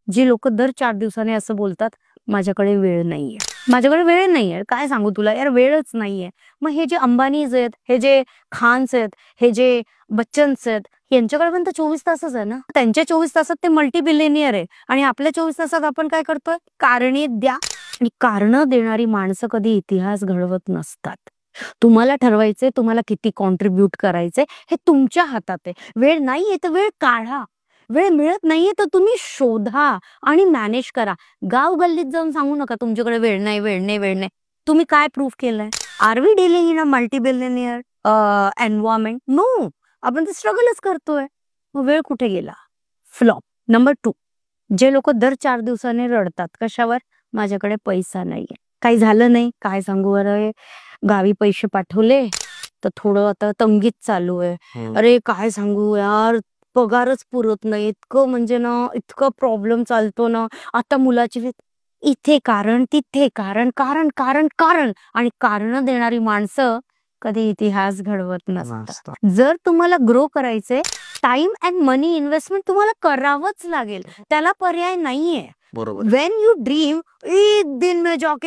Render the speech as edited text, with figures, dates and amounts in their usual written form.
जी लोक दर 4 दिवसाने असं बोलतात, माझ्याकडे वेळ नाहीये, माझ्याकडे वेळ नाहीये, काय सांगू तुला यार, वेळच नाहीये. मग हे जे अंबानीज आहेत, हे जे खान्स आहेत, हे जे बच्चन्स आहेत, यांच्याकडे पण तर 24 तासच आहे ना. त्यांच्या 24 तासात ते मल्टी बिलियनियर आहे आणि आपल्या 24 तासात आपण काय करतोय, कारणे द्या. आणि कारण देणारी माणसं कधी इतिहास घडवत नसतात. तुम्हाला ठरवायचंय तुम्हाला किती कॉन्ट्रीब्यूट करायचंय, हे तुमच्या हातात आहे. वेळ नाहीये तर वेळ काढा, वेळ मिळत नाहीये तर तुम्ही शोधा आणि मॅनेज करा. गाव गल्लीत जाऊन सांगू नका तुमच्याकडे वेळ नाही, वेळ नाही, वेळ नाही. तुम्ही काय प्रूफ केलंय? Are we dealing in a multi billionaire environment? No. आपण तर स्ट्रगलच करतोय. मग वेळ कुठे गेला? फ्लॉप. नंबर 2, जे लोक दर 4 दिवसाने रडतात कशावर, माझ्याकडे पैसा नाहीये, काही झालं नाही, काय सांगू, अरे गावी पैसे पाठवले तर थोडं आता तंगीत चालू आहे, अरे काय सांगू यार, पगारच पुरत नाही, इतकं म्हणजे ना, इतकं प्रॉब्लेम चालतो ना, आता मुलाची इथे कारण, तिथे कारण, कारण कारण कारण आणि कारण देणारी माणसं कधी इतिहास घडवत नसतात. जर तुम्हाला ग्रो करायचंय, टाइम अँड मनी इन्व्हेस्टमेंट तुम्हाला करावंच लागेल, त्याला पर्याय नाहीये. बरोबर. व्हेन यू ड्रीम, एक दिन में जाके